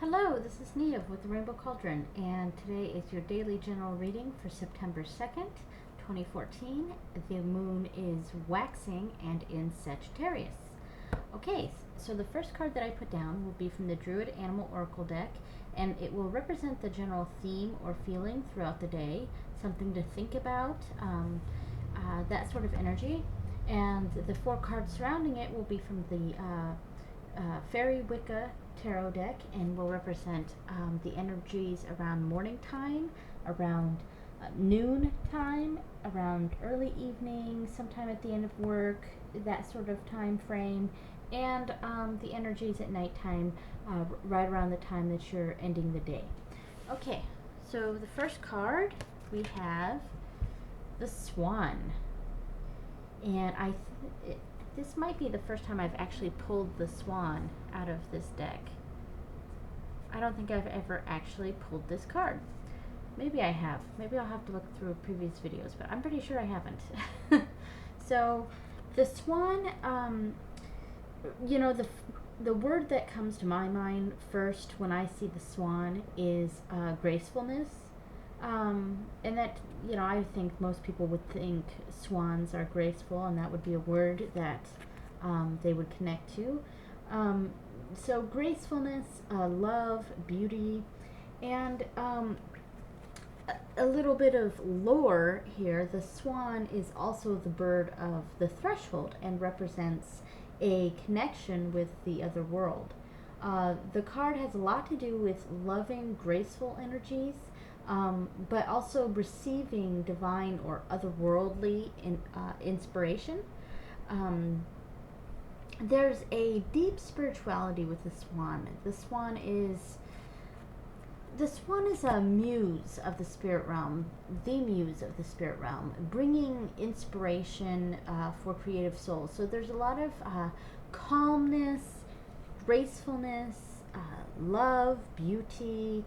Hello, this is Nia with the Rainbow Cauldron, and today is your daily general reading for September 2nd, 2014. The moon is waxing and in Sagittarius. Okay, so the first card that I put down will be from the Druid Animal Oracle deck, and it will represent the general theme or feeling throughout the day, something to think about, that sort of energy. And the four cards surrounding it will be from the Faery Wicca tarot deck and will represent the energies around morning time, around noon time, around early evening, sometime at the end of work, that sort of time frame, and the energies at nighttime, right around the time that you're ending the day. Okay, so the first card we have the Swan, and this might be the first time I've actually pulled the Swan out of this deck. I don't think I've ever actually pulled this card. Maybe I have. Maybe I'll have to look through previous videos, but I'm pretty sure I haven't. So, the Swan, the word that comes to my mind first when I see the Swan is gracefulness. And that, I think most people would think swans are graceful, and that would be a word that they would connect to. So gracefulness, love, beauty, and a little bit of lore here. The swan is also the bird of the threshold and represents a connection with the other world. The card has a lot to do with loving, graceful energies, but also receiving divine or otherworldly inspiration. There's a deep spirituality with the swan. The swan is a muse of the spirit realm, the muse of the spirit realm, bringing inspiration for creative souls. So there's a lot of calmness, gracefulness, love, beauty,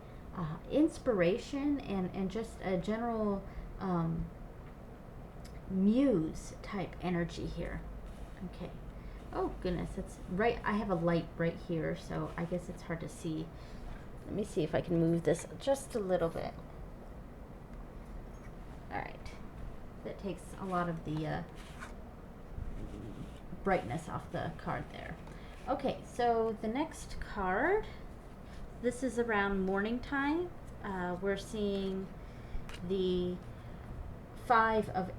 inspiration, and just a general muse type energy here. Okay. Oh goodness, it's right. I have a light right here, so I guess it's hard to see. Let me see if I can move this just a little bit. All right. That takes a lot of the brightness off the card there. Okay, so the next card, this is around morning time. We're seeing the five of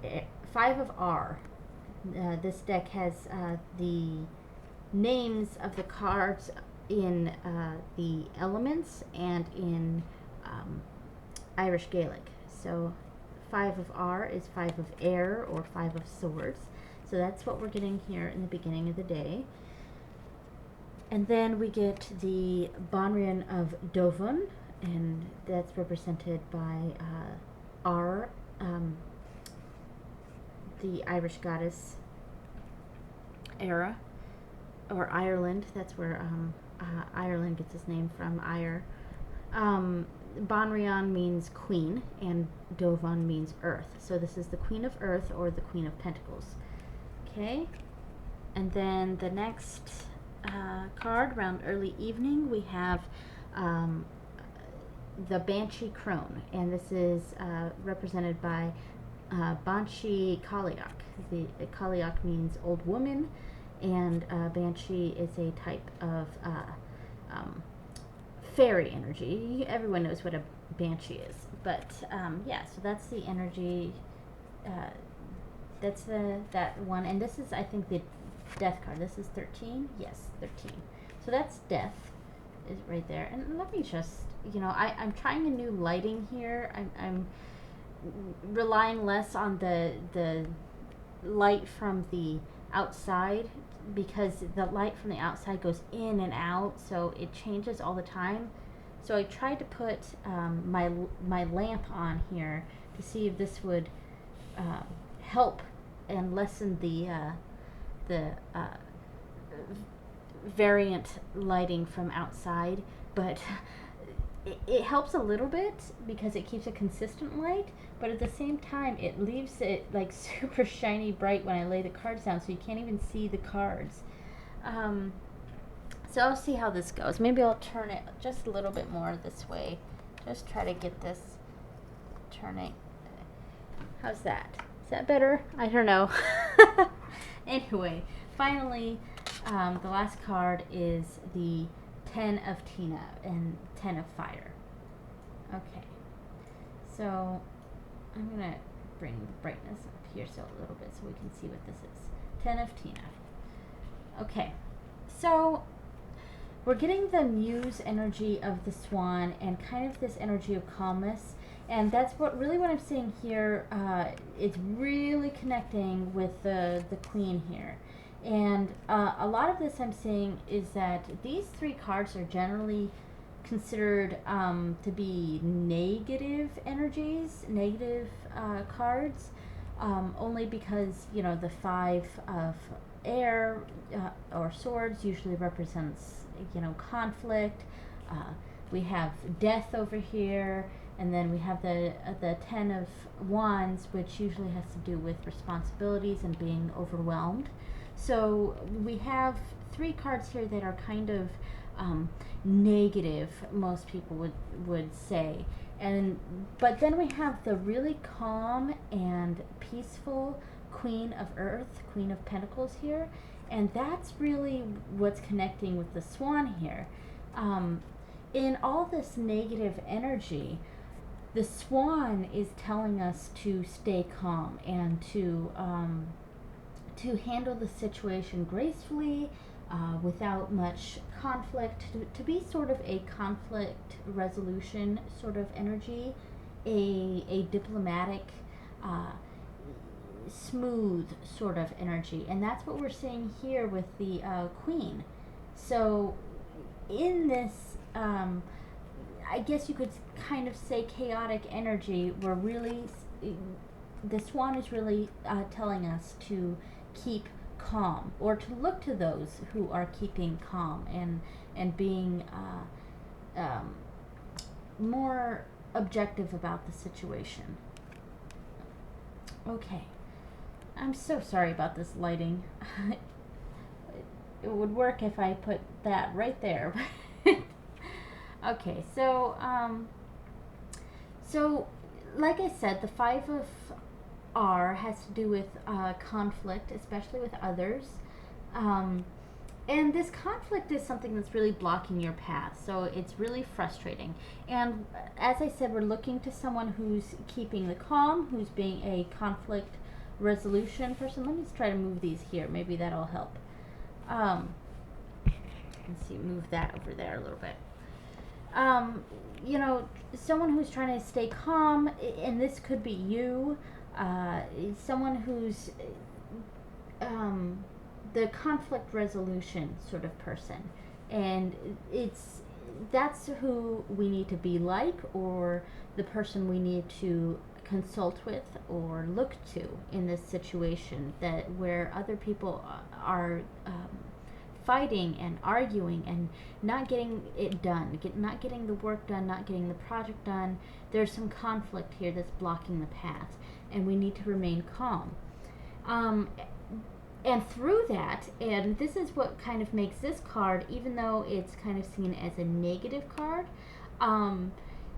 R. This deck has the names of the cards in the elements and in Irish Gaelic. So 5 of R is 5 of air, or 5 of swords. So that's what we're getting here in the beginning of the day. And then we get the Banrian of Dovon, and that's represented by R, the Irish goddess Era, or Ireland. That's where Ireland gets its name from, Ire. Banrian means queen, and Dovon means earth. So this is the Queen of Earth, or the Queen of Pentacles. Okay, and then the next card, around early evening, we have the Banshee Crone, and this is represented by Banshee Kaliak. The Kaliak means old woman, and Banshee is a type of fairy energy. Everyone knows what a Banshee is, but yeah, so that's the energy. That's that one, and this is, I think, the Death card. This is 13. Yes, 13. So that's Death is right there. And let me just, I'm trying a new lighting here. I'm relying less on the light from the outside, because the light from the outside goes in and out, so it changes all the time. So I tried to put my lamp on here to see if this would help and lessen the variant lighting from outside, but it helps a little bit because it keeps a consistent light, but at the same time it leaves it like super shiny bright when I lay the cards down, so you can't even see the cards. So I'll see how this goes. Maybe I'll turn it just a little bit more this way. Just try to get this turning. How's that? Is that better? I don't know. Anyway, finally, the last card is the 10 of Tina and 10 of Fire. Okay. So I'm going to bring the brightness up here so a little bit so we can see what this is. 10 of Tina. Okay. So we're getting the muse energy of the swan and kind of this energy of calmness. And that's what I'm seeing here. It's really connecting with the queen here. And a lot of this I'm seeing is that these three cards are generally considered to be negative energies, negative cards, only because, you know, the 5 of air or swords usually represents, you know, conflict. We have death over here, and then we have the 10 of wands, which usually has to do with responsibilities and being overwhelmed. So we have 3 cards here that are kind of negative, most people would say. But then we have the really calm and peaceful Queen of Earth, Queen of Pentacles here, and that's really what's connecting with the swan here. In all this negative energy, the swan is telling us to stay calm and to handle the situation gracefully, without much conflict, to be sort of a conflict resolution sort of energy, a diplomatic, smooth sort of energy. And that's what we're seeing here with the queen. So in this, I guess you could kind of say chaotic energy, we're really, the swan is really telling us to keep calm, or to look to those who are keeping calm and being more objective about the situation. Okay, I'm so sorry about this lighting. It would work if I put that right there. Okay, so like I said, the 5 of R has to do with conflict, especially with others. And this conflict is something that's really blocking your path, so it's really frustrating. And as I said, we're looking to someone who's keeping the calm, who's being a conflict resolution person. Let me just try to move these here. Maybe that'll help. Let's see, move that over there a little bit. You know, someone who's trying to stay calm, and this could be you. Someone who's the conflict resolution sort of person, and that's who we need to be like, or the person we need to consult with or look to in this situation, that where other people are fighting and arguing and not getting it done, not getting the work done, not getting the project done. There's some conflict here that's blocking the path, and we need to remain calm. And through that, and this is what kind of makes this card, even though it's kind of seen as a negative card,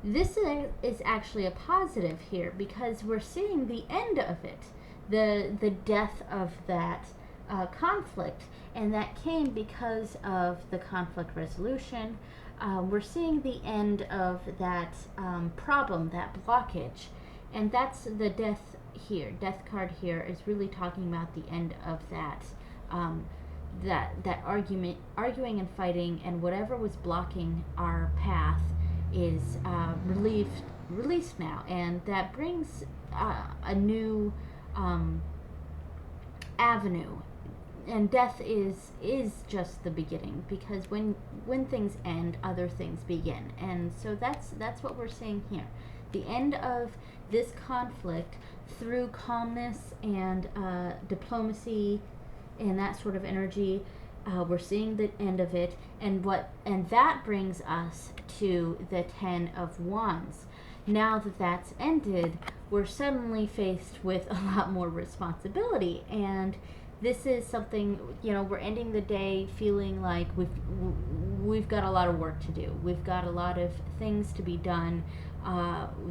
this is actually a positive here, because we're seeing the end of it, the death of that conflict, and that came because of the conflict resolution. We're seeing the end of that problem, that blockage, and that's the death here. Death card here is really talking about the end of that that arguing and fighting, and whatever was blocking our path is released now, and that brings a new avenue. And death is just the beginning, because when things end, other things begin. And so that's what we're seeing here. The end of this conflict through calmness and diplomacy and that sort of energy. We're seeing the end of it, and that brings us to the 10 of Wands. Now that that's ended, we're suddenly faced with a lot more responsibility, and this is something, you know, we're ending the day feeling like we've got a lot of work to do. We've got a lot of things to be done.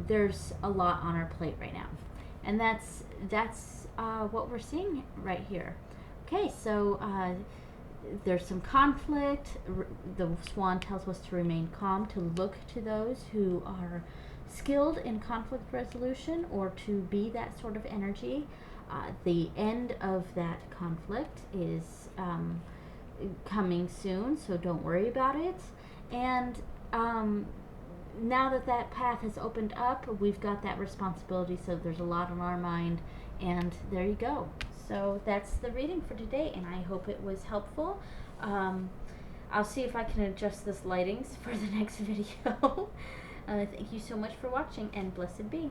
There's a lot on our plate right now, and that's what we're seeing right here. Okay, so there's some conflict. The swan tells us to remain calm, to look to those who are skilled in conflict resolution, or to be that sort of energy. The end of that conflict is coming soon, so don't worry about it. And now that that path has opened up, we've got that responsibility, so there's a lot on our mind, and there you go. So that's the reading for today, and I hope it was helpful. I'll see if I can adjust this lightings for the next video. Thank you so much for watching, and blessed be.